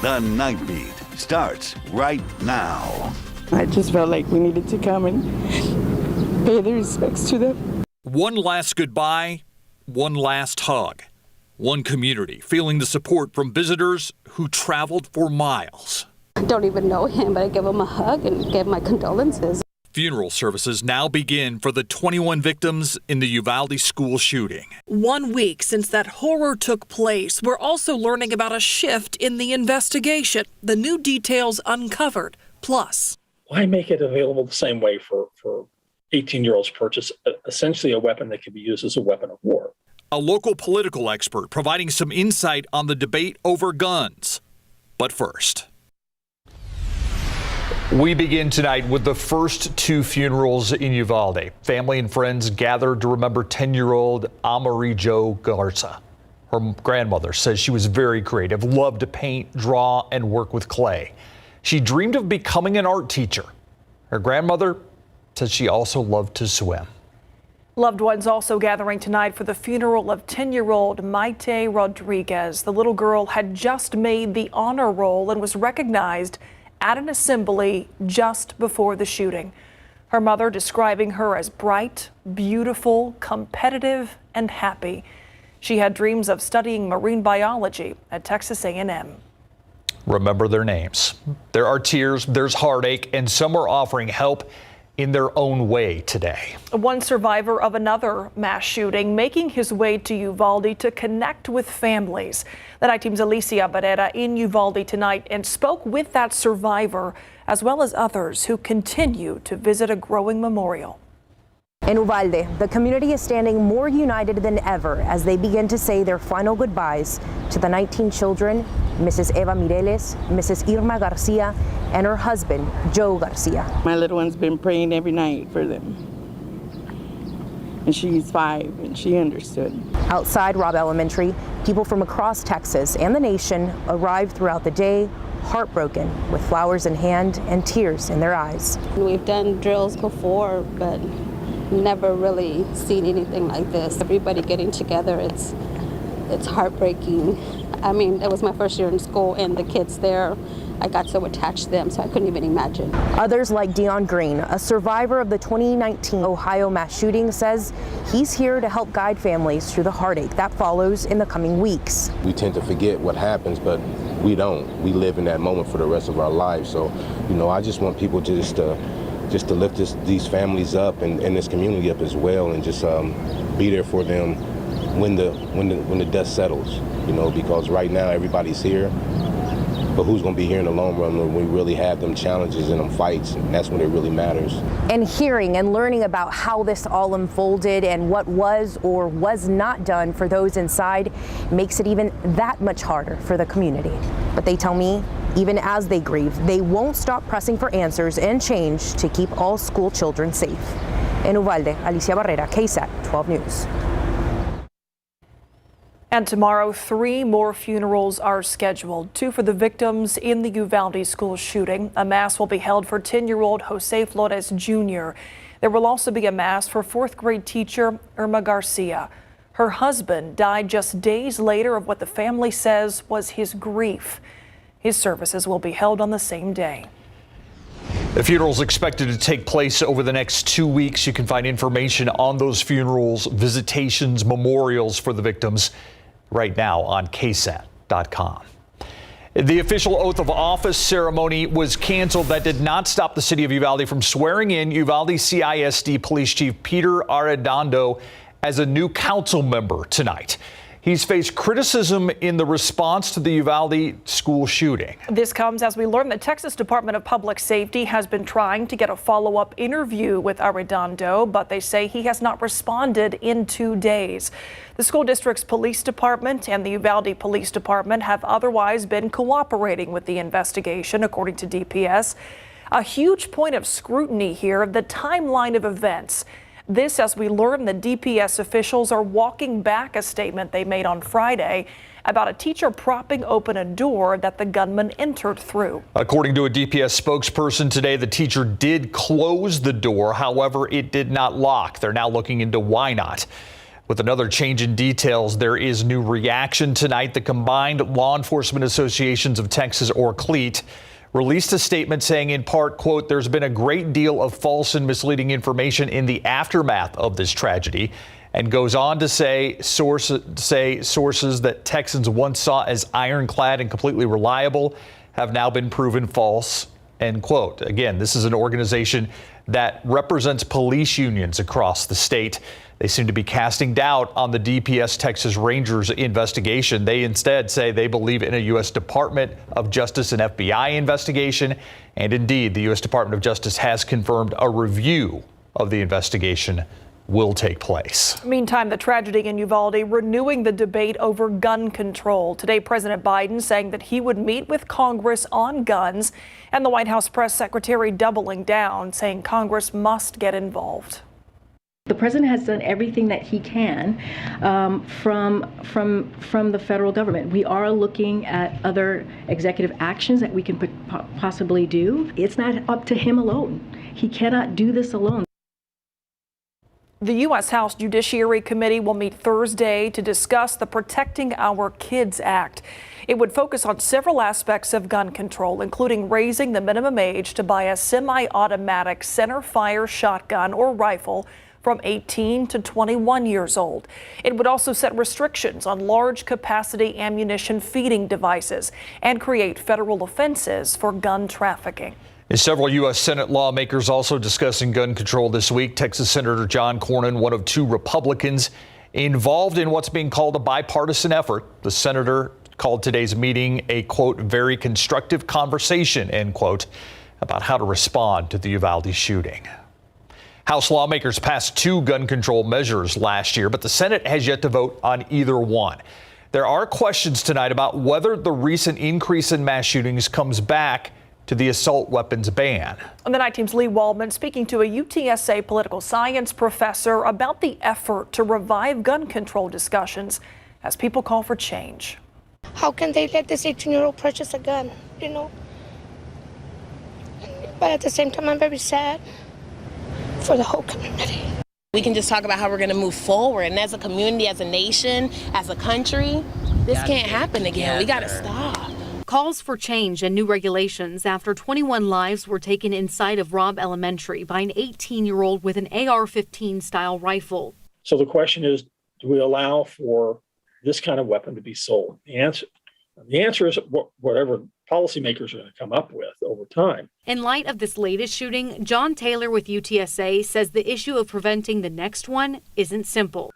The Nightbeat starts right now. I just felt like we needed to come and pay the respects to them. One last goodbye, one last hug. One community feeling the support from visitors who traveled for miles. I don't even know him, but I gave him a hug and gave my condolences. Funeral services now begin for the 21 victims in the Uvalde school shooting. 1 week since that horror took place, we're also learning about a shift in the investigation. The new details uncovered. Plus, why make it available the same way for 18-year-olds purchase essentially a weapon that can be used as a weapon of war? A local political expert providing some insight on the debate over guns. But first, we begin tonight with the first two funerals in Uvalde. Family and friends gathered to remember 10-year-old Amarie Jo Garza. Her grandmother says she was very creative, loved to paint, draw, and work with clay. She dreamed of becoming an art teacher. Her grandmother says she also loved to swim. Loved ones also gathering tonight for the funeral of 10-year-old Maite Rodriguez. The little girl had just made the honor roll and was recognized at an assembly just before the shooting. Her mother describing her as bright, beautiful, competitive, and happy. She had dreams of studying marine biology at Texas A&M. Remember their names. There are tears, there's heartache, and some are offering help in their own way today. One survivor of another mass shooting making his way to Uvalde to connect with families. The Night Team's Alicia Barrera in Uvalde tonight and spoke with that survivor as well as others who continue to visit a growing memorial. In Uvalde, the community is standing more united than ever as they begin to say their final goodbyes to the 19 children, Mrs. Eva Mireles, Mrs. Irma Garcia, and her husband, Joe Garcia. My little one's been praying every night for them. And she's 5 and she understood. Outside Robb Elementary, people from across Texas and the nation arrived throughout the day, heartbroken, with flowers in hand and tears in their eyes. We've done drills before, but never really seen anything like this. Everybody getting together, it's heartbreaking. I mean, it was my first year in school and the kids there, I got so attached to them, so I couldn't even imagine. Others like Dion Green, a survivor of the 2019 Ohio mass shooting, says he's here to help guide families through the heartache that follows in the coming weeks. We tend to forget what happens, but we don't. We live in that moment for the rest of our lives. So, I just want people to just to lift these families up and this community up as well, and just be there for them when the dust settles. Because right now everybody's here, but who's going to be here in the long run when we really have them challenges and them fights, and that's when it really matters. And hearing and learning about how this all unfolded and what was or was not done for those inside makes it even that much harder for the community. But they tell me, even as they grieve, they won't stop pressing for answers and change to keep all school children safe. In Uvalde, Alicia Barrera, KSAT 12 News. And tomorrow, 3 more funerals are scheduled, 2 for the victims in the Uvalde school shooting. A mass will be held for 10-year-old Jose Flores Jr. There will also be a mass for 4th grade teacher Irma Garcia. Her husband died just days later of what the family says was his grief. His services will be held on the same day. The funeral is expected to take place over the next 2 weeks. You can find information on those funerals, visitations, memorials for the victims right now on KSAT.com. The official oath of office ceremony was canceled. That did not stop the city of Uvalde from swearing in Uvalde CISD Police Chief Peter Arredondo as a new council member tonight. He's faced criticism in the response to the Uvalde school shooting. This comes as we learn the Texas Department of Public Safety has been trying to get a follow-up interview with Arredondo, but they say he has not responded in 2 days. The school district's police department and the Uvalde Police Department have otherwise been cooperating with the investigation, according to DPS. A huge point of scrutiny here, the timeline of events. This, as we learn, the DPS officials are walking back a statement they made on Friday about a teacher propping open a door that the gunman entered through. According to a DPS spokesperson today, the teacher did close the door. However, it did not lock. They're now looking into why not. With another change in details, there is new reaction tonight. The Combined Law Enforcement Associations of Texas, or CLEAT, released a statement saying, in part, quote, "There's been a great deal of false and misleading information in the aftermath of this tragedy," and goes on to say sources that Texans once saw as ironclad and completely reliable have now been proven false, end quote. Again, this is an organization that represents police unions across the state. They seem to be casting doubt on the DPS Texas Rangers investigation. They instead say they believe in a U.S. Department of Justice and FBI investigation. And indeed, the U.S. Department of Justice has confirmed a review of the investigation will take place. Meantime, the tragedy in Uvalde renewing the debate over gun control. Today, President Biden saying that he would meet with Congress on guns, and the White House press secretary doubling down, saying Congress must get involved. The president has done everything that he can from the federal government. We are looking at other executive actions that we can possibly do. It's not up to him alone. He cannot do this alone. The U.S. House Judiciary Committee will meet Thursday to discuss the Protecting Our Kids Act. It would focus on several aspects of gun control, including raising the minimum age to buy a semi-automatic center fire shotgun or rifle from 18 to 21 years old. It would also set restrictions on large capacity ammunition feeding devices and create federal offenses for gun trafficking. Several U.S. Senate lawmakers also discussing gun control this week. Texas Senator John Cornyn, one of two Republicans involved in what's being called a bipartisan effort. The senator called today's meeting a, quote, "very constructive conversation," end quote, about how to respond to the Uvalde shooting. House lawmakers passed two gun control measures last year, but the Senate has yet to vote on either one. There are questions tonight about whether the recent increase in mass shootings comes back to the assault weapons ban. On the Night Team's Lee Waldman speaking to a UTSA political science professor about the effort to revive gun control discussions as people call for change. How can they let this 18-year-old purchase a gun, you know? But at the same time, I'm very sad for the whole community. We can just talk about how we're going to move forward, and as a community, as a nation, as a country, this can't happen again. We got to stop. Calls for change and new regulations after 21 lives were taken inside of Robb Elementary by an 18-year-old with an AR-15 style rifle. So the question is, do we allow for this kind of weapon to be sold? The answer is whatever policymakers are going to come up with over time. In light of this latest shooting, John Taylor with UTSA says the issue of preventing the next one isn't simple.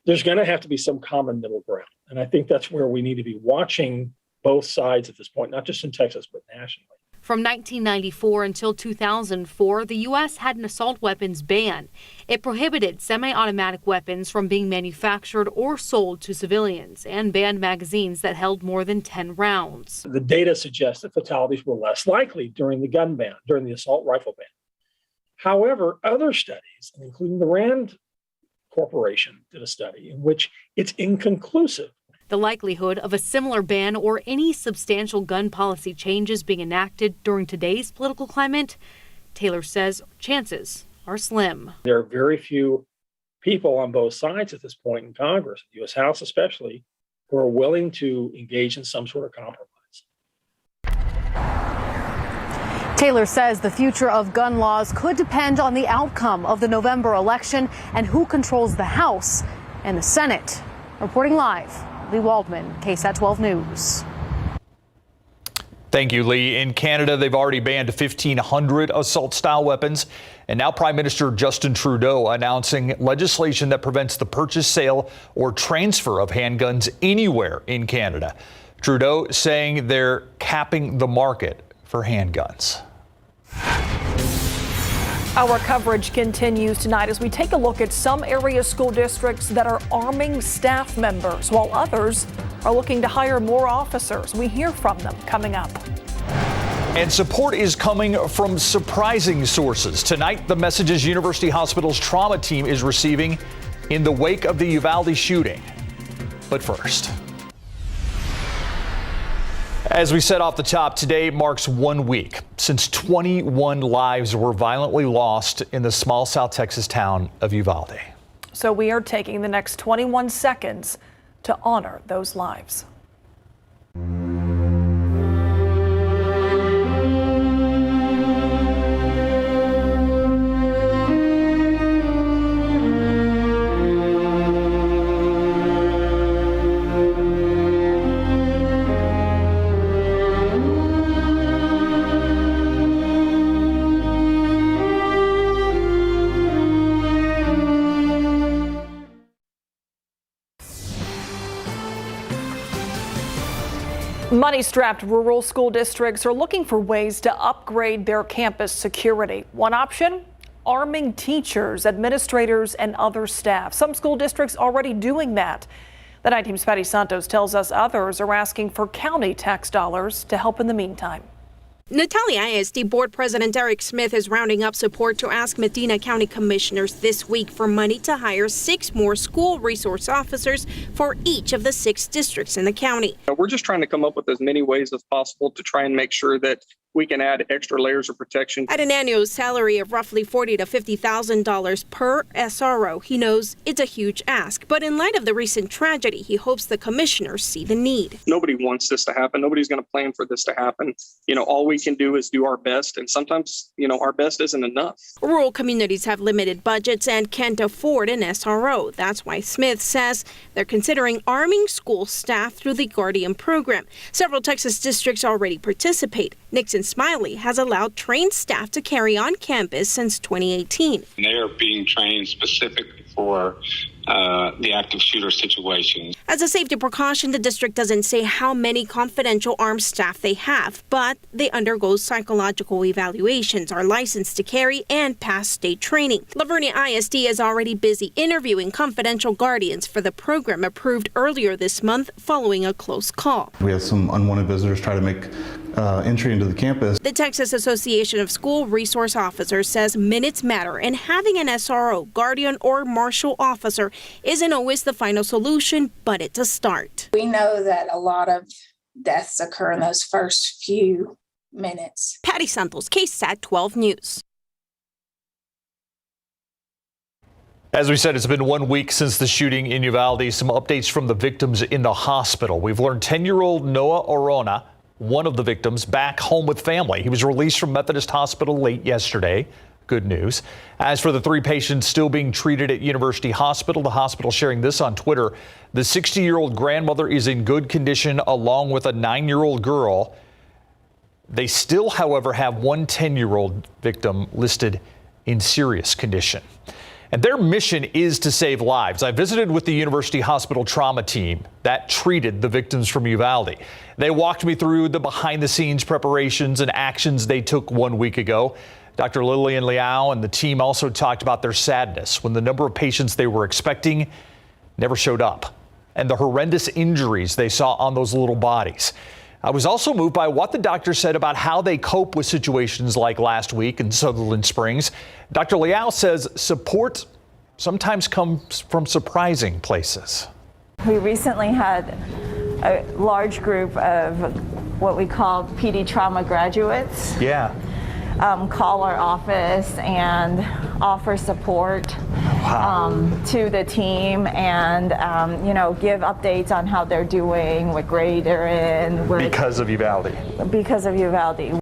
There's going to have to be some common middle ground. And I think that's where we need to be watching both sides at this point, not just in Texas, but nationally. From 1994 until 2004, the U.S. had an assault weapons ban. It prohibited semi-automatic weapons from being manufactured or sold to civilians and banned magazines that held more than 10 rounds. The data suggests that fatalities were less likely during the gun ban, during the assault rifle ban. However, other studies, including the Rand Corporation, did a study in which it's inconclusive. The likelihood of a similar ban or any substantial gun policy changes being enacted during today's political climate, Taylor says chances are slim. There are very few people on both sides at this point in Congress, the U.S. House especially, who are willing to engage in some sort of compromise. Taylor says the future of gun laws could depend on the outcome of the November election and who controls the House and the Senate. Reporting live, Lee Waldman, KSAT 12 News. Thank you, Lee. In Canada, they've already banned 1,500 assault-style weapons. And now Prime Minister Justin Trudeau announcing legislation that prevents the purchase, sale, or transfer of handguns anywhere in Canada. Trudeau saying they're capping the market for handguns. Our coverage continues tonight as we take a look at some area school districts that are arming staff members, while others are looking to hire more officers. We hear from them coming up. And support is coming from surprising sources. Tonight, the messages University Hospital's trauma team is receiving in the wake of the Uvalde shooting. But first, as we said off the top, today marks 1 week since 21 lives were violently lost in the small South Texas town of Uvalde. So we are taking the next 21 seconds to honor those lives. Money-strapped rural school districts are looking for ways to upgrade their campus security. One option, arming teachers, administrators, and other staff. Some school districts already doing that. The Night Team's Patty Santos tells us others are asking for county tax dollars to help in the meantime. Natalia ISD Board President Eric Smith is rounding up support to ask Medina County Commissioners this week for money to hire 6 more school resource officers for each of the 6 districts in the county. We're just trying to come up with as many ways as possible to try and make sure that we can add extra layers of protection. At an annual salary of roughly $40,000 to $50,000 per SRO, he knows it's a huge ask. But in light of the recent tragedy, he hopes the commissioners see the need. Nobody wants this to happen. Nobody's going to plan for this to happen. All we can do is do our best. And sometimes, our best isn't enough. Rural communities have limited budgets and can't afford an SRO. That's why Smith says they're considering arming school staff through the Guardian program. Several Texas districts already participate. Nixon Smiley has allowed trained staff to carry on campus since 2018. They are being trained specifically for the active shooter situations. As a safety precaution, the district doesn't say how many confidential armed staff they have, but they undergo psychological evaluations, are licensed to carry, and pass state training. Lavernia ISD is already busy interviewing confidential guardians for the program approved earlier this month following a close call. We had some unwanted visitors try to make entry into the campus. The Texas Association of School Resource Officers says minutes matter, and having an SRO, guardian, or marshal officer isn't always the final solution, but it's a start. We know that a lot of deaths occur in those first few minutes. Patty Santos, KSAT 12 News. As we said, it's been 1 week since the shooting in Uvalde. Some updates from the victims in the hospital. We've learned 10-year-old Noah Orona, one of the victims, back home with family. He was released from Methodist Hospital late yesterday. Good news. As for the 3 patients still being treated at University Hospital, the hospital sharing this on Twitter. The 60-year-old grandmother is in good condition along with a 9-year-old girl. They still, however, have one 10-year-old victim listed in serious condition. And their mission is to save lives. I visited with the University Hospital trauma team that treated the victims from Uvalde. They walked me through the behind-the-scenes preparations and actions they took 1 week ago. Dr. Lillian Liao and the team also talked about their sadness when the number of patients they were expecting never showed up, and the horrendous injuries they saw on those little bodies. I was also moved by what the doctor said about how they cope with situations like last week in Sutherland Springs. Dr. Liao says support sometimes comes from surprising places. We recently had a large group of what we call PD trauma graduates. Yeah. Call our office and offer support to the team and, give updates on how they're doing, what grade they're in. Because of Uvalde. Because of Uvalde.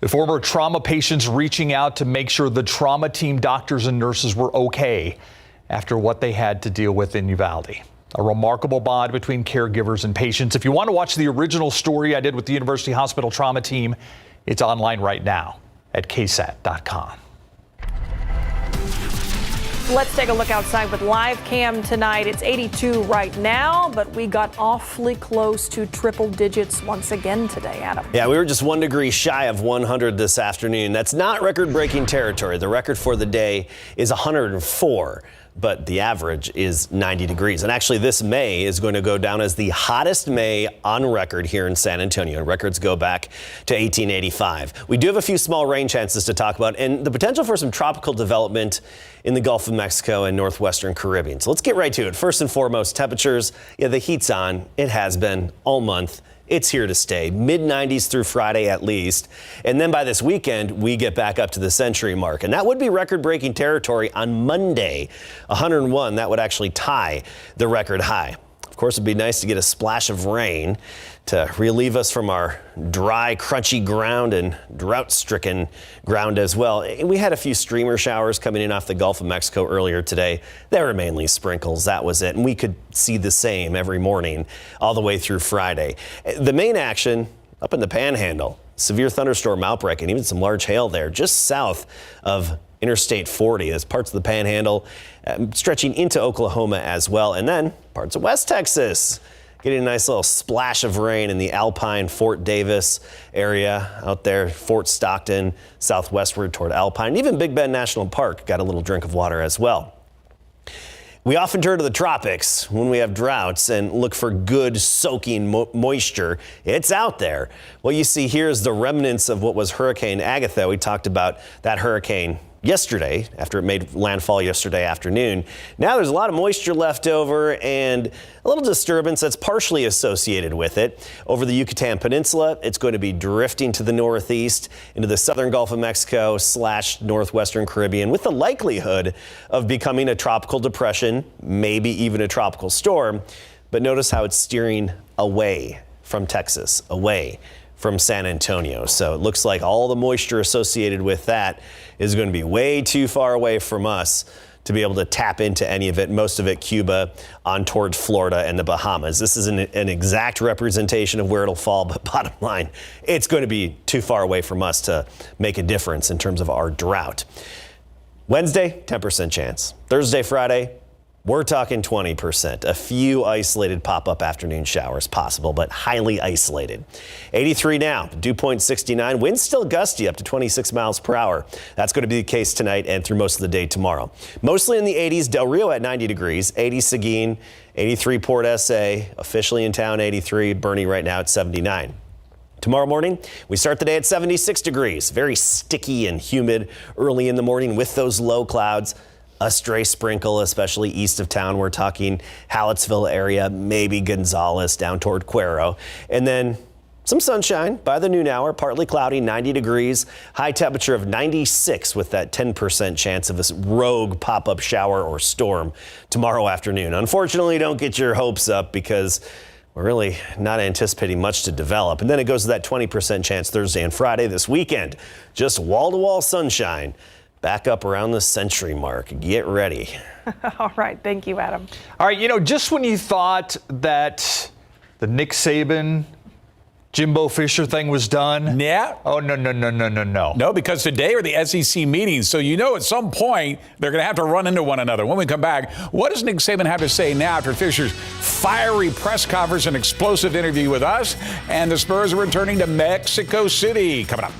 The former trauma patients reaching out to make sure the trauma team doctors and nurses were okay after what they had to deal with in Uvalde. A remarkable bond between caregivers and patients. If you want to watch the original story I did with the University Hospital trauma team, it's online right now at KSAT.com. Let's take a look outside with live cam tonight. It's 82 right now, but we got awfully close to triple digits once again today, Adam. Yeah, we were just 1 degree shy of 100 this afternoon. That's not record-breaking territory. The record for the day is 104. But the average is 90 degrees. And actually, this May is going to go down as the hottest May on record here in San Antonio. Records go back to 1885. We do have a few small rain chances to talk about and the potential for some tropical development in the Gulf of Mexico and northwestern Caribbean. So let's get right to it. First and foremost, temperatures. Yeah, the heat's on. It has been all month. It's here to stay. Mid-90s through Friday at least. And then by this weekend, we get back up to the century mark. And that would be record-breaking territory on Monday. 101, that would actually tie the record high. Of course, it'd be nice to get a splash of rain to relieve us from our dry, crunchy ground and drought-stricken ground as well. We had a few streamer showers coming in off the Gulf of Mexico earlier today. They were mainly sprinkles, that was it. And we could see the same every morning all the way through Friday. The main action up in the Panhandle, severe thunderstorm outbreak and even some large hail there just south of Interstate 40 as parts of the Panhandle stretching into Oklahoma as well. And then parts of West Texas getting a nice little splash of rain in the Alpine, Fort Davis area out there, Fort Stockton, southwestward toward Alpine. Even Big Bend National Park got a little drink of water as well. We often turn to the tropics when we have droughts and look for good soaking moisture. It's out there. What you see here is the remnants of what was Hurricane Agatha. We talked about that hurricane yesterday after it made landfall yesterday afternoon. Now there's a lot of moisture left over and a little disturbance that's partially associated with it. Over the Yucatan Peninsula, it's going to be drifting to the northeast into the southern Gulf of Mexico / northwestern Caribbean with the likelihood of becoming a tropical depression, maybe even a tropical storm. But notice how it's steering away from Texas, away from San Antonio. So it looks like all the moisture associated with that is going to be way too far away from us to be able to tap into any of it, most of it Cuba on toward Florida and the Bahamas. This is an exact representation of where it'll fall, but bottom line, it's going to be too far away from us to make a difference in terms of our drought. Wednesday, 10% chance. Thursday, Friday, we're talking 20%. A few isolated pop-up afternoon showers possible, but highly isolated. 83 now, dew point 69. Winds still gusty up to 26 miles per hour. That's going to be the case tonight and through most of the day tomorrow. Mostly in the 80s, Del Rio at 90 degrees, 80 Seguin, 83 Port SA, officially in town 83, Bernie right now at 79. Tomorrow morning, we start the day at 76 degrees. Very sticky and humid early in the morning with those low clouds. A stray sprinkle, especially east of town. We're talking Hallettsville area, maybe Gonzales down toward Cuero. And then some sunshine by the noon hour, partly cloudy, 90 degrees, high temperature of 96 with that 10% chance of a rogue pop-up shower or storm tomorrow afternoon. Unfortunately, don't get your hopes up because we're really not anticipating much to develop. And then it goes to that 20% chance Thursday and Friday this weekend. Just wall-to-wall sunshine. Back up around the century mark. Get ready. All right. Thank you, Adam. All right. Just when you thought that the Nick Saban, Jimbo Fisher thing was done. Yeah. Oh, no. No, because today are the SEC meetings. So, at some point they're going to have to run into one another. When we come back, what does Nick Saban have to say now after Fisher's fiery press conference and explosive interview with us? And the Spurs are returning to Mexico City. Coming up.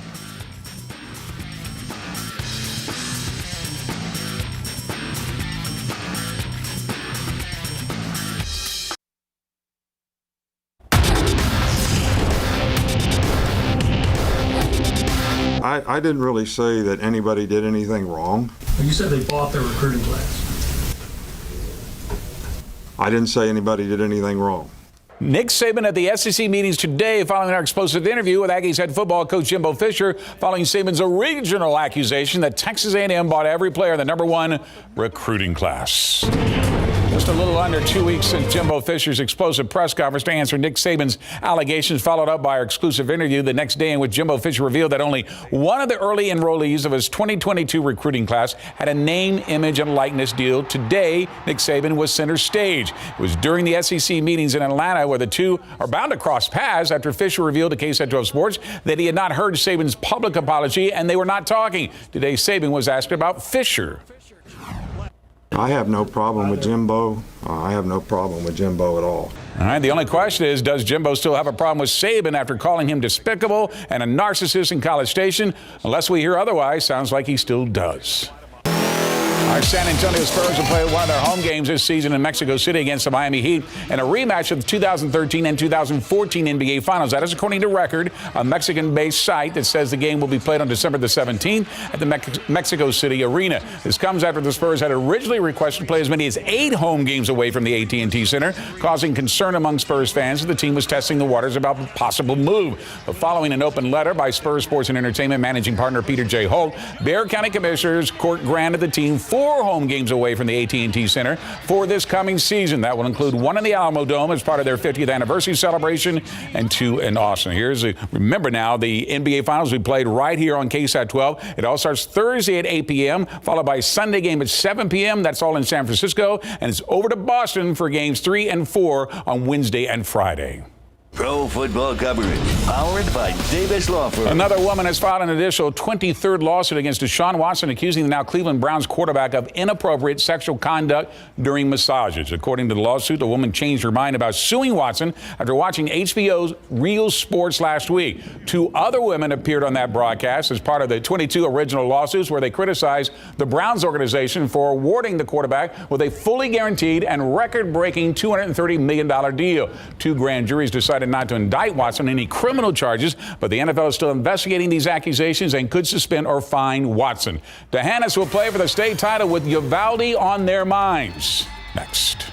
I didn't really say that anybody did anything wrong. You said they bought their recruiting class. I didn't say anybody did anything wrong. Nick Saban at the SEC meetings today following our explosive interview with Aggies head football coach Jimbo Fisher following Saban's original accusation that Texas A&M bought every player in the #1 recruiting class. Just a little under 2 weeks since Jimbo Fisher's explosive press conference to answer Nick Saban's allegations, followed up by our exclusive interview the next day in which Jimbo Fisher revealed that only one of the early enrollees of his 2022 recruiting class had a name, image, and likeness deal. Today, Nick Saban was center stage. It was during the SEC meetings in Atlanta where the two are bound to cross paths after Fisher revealed to KSAT 12 Sports that he had not heard Saban's public apology and they were not talking. Today, Saban was asked about Fisher. I have no problem with Jimbo. I have no problem with Jimbo at all. All right, the only question is, does Jimbo still have a problem with Saban after calling him despicable and a narcissist in College Station? Unless we hear otherwise, sounds like he still does. Our San Antonio Spurs will play one of their home games this season in Mexico City against the Miami Heat in a rematch of the 2013 and 2014 NBA Finals. That is according to Record, a Mexican-based site that says the game will be played on December the 17th at the Mexico City Arena. This comes after the Spurs had originally requested to play as many as 8 home games away from the AT&T Center, causing concern among Spurs fans as the team was testing the waters about a possible move. But following an open letter by Spurs Sports and Entertainment managing partner Peter J. Holt, Bexar County Commissioners Court granted the team 4 home games away from the AT&T Center for this coming season. That will include 1 in the Alamo Dome as part of their 50th anniversary celebration and 2 in Austin. Remember now, the NBA Finals will be played right here on KSAT 12. It all starts Thursday at 8 p.m., followed by a Sunday game at 7 p.m. That's all in San Francisco. And it's over to Boston for games 3 and 4 on Wednesday and Friday. Pro football coverage, powered by Davis Law Firm. Another woman has filed an additional 23rd lawsuit against Deshaun Watson, accusing the now Cleveland Browns quarterback of inappropriate sexual conduct during massages. According to the lawsuit, the woman changed her mind about suing Watson after watching HBO's Real Sports last week. 2 other women appeared on that broadcast as part of the 22 original lawsuits, where they criticized the Browns organization for awarding the quarterback with a fully guaranteed and record-breaking $230 million deal. 2 grand juries decided not to indict Watson on any criminal charges, but the NFL is still investigating these accusations and could suspend or fine Watson. Dehanis will play for the state title with Uvalde on their minds. Next.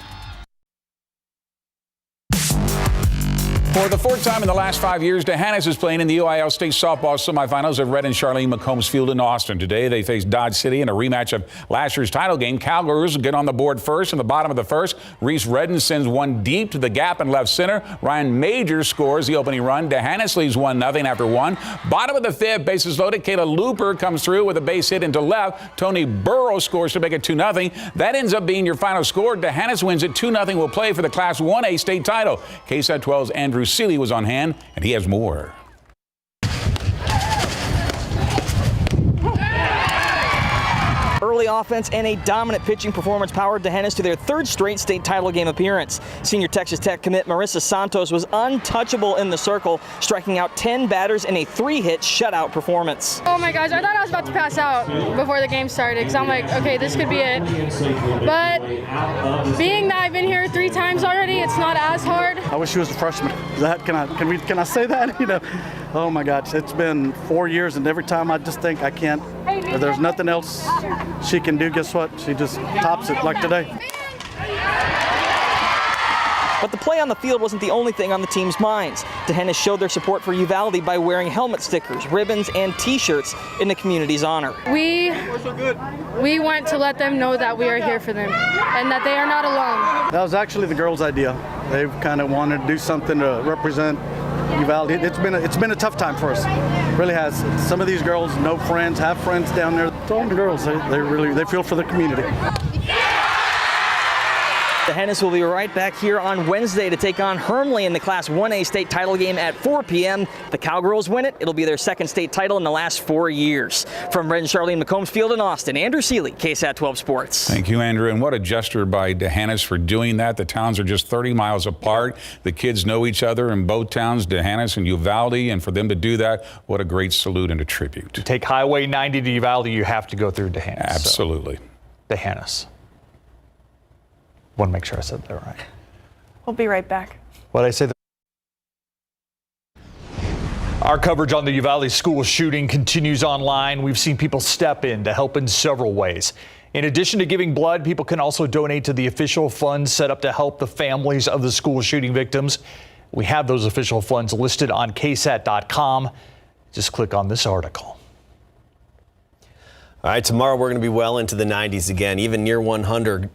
For the 4th time in the last 5 years, Dehanis is playing in the UIL State Softball Semifinals at Red and Charlene McCombs Field in Austin. Today, they face Dodge City in a rematch of last year's title game. Cowgirls get on the board first in the bottom of the first. Reese Redden sends one deep to the gap in left center. Ryan Majors scores the opening run. Dehanis leads 1-0 after 1. Bottom of the 5th, bases loaded. Kayla Looper comes through with a base hit into left. Tony Burrow scores to make it 2-0. That ends up being your final score. Dehanis wins it 2-0. Will play for the Class 1A state title. KSAT 12's Andrew Seeley was on hand, and he has more. Early offense and a dominant pitching performance powered Dehanis to their 3rd straight state title game appearance. Senior Texas Tech commit Marissa Santos was untouchable in the circle, striking out 10 batters in a 3-hit shutout performance. Oh my gosh, I thought I was about to pass out before the game started, because I'm like, okay, this could be it. But being that I've been here 3 times already, it's not as hard. I wish she was a freshman. Can I say that? Oh my gosh, it's been 4 years, and every time I just think I can't. If there's nothing else she can do, guess what? She just tops it like today. But the play on the field wasn't the only thing on the team's minds. Dehanis showed their support for Uvalde by wearing helmet stickers, ribbons, and T-shirts in the community's honor. We want to let them know that we are here for them and that they are not alone. That was actually the girls' idea. They kind of wanted to do something to represent Uvalde. It's been a tough time for us. It really has. Some of these girls, no friends, have friends down there. All the girls, they feel for the community. Dehanis will be right back here on Wednesday to take on Hermleigh in the Class 1A state title game at 4 p.m. The Cowgirls win it. It'll be their 2nd state title in the last 4 years. From Red and Charlene McCombs Field in Austin, Andrew Seeley, KSAT 12 Sports. Thank you, Andrew. And what a gesture by Dehanis for doing that. The towns are just 30 miles apart. The kids know each other in both towns, Dehanis and Uvalde. And for them to do that, what a great salute and a tribute. To take Highway 90 to Uvalde, you have to go through Dehanis. Absolutely. So, Dehanis. Want to make sure I said that right. We'll be right back. What did I say? Our coverage on the Uvalde school shooting continues online. We've seen people step in to help in several ways. In addition to giving blood, people can also donate to the official funds set up to help the families of the school shooting victims. We have those official funds listed on KSAT.com. Just click on this article. All right, tomorrow we're going to be well into the 90s again, even near 100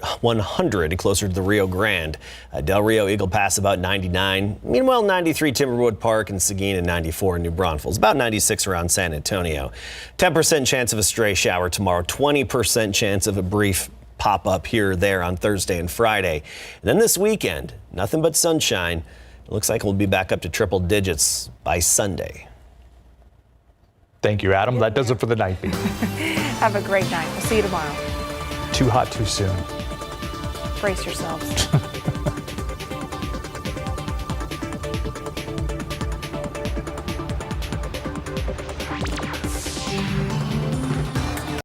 closer to the Rio Grande. Del Rio, Eagle Pass about 99. Meanwhile, 93 Timberwood Park and Seguin, and 94 in New Braunfels. About 96 around San Antonio. 10% chance of a stray shower tomorrow. 20% chance of a brief pop up here or there on Thursday and Friday. And then this weekend, nothing but sunshine. It looks like we'll be back up to triple digits by Sunday. Thank you, Adam. That does it for the Nightbeat. Have a great night. We'll see you tomorrow. Too hot, too soon. Brace yourselves.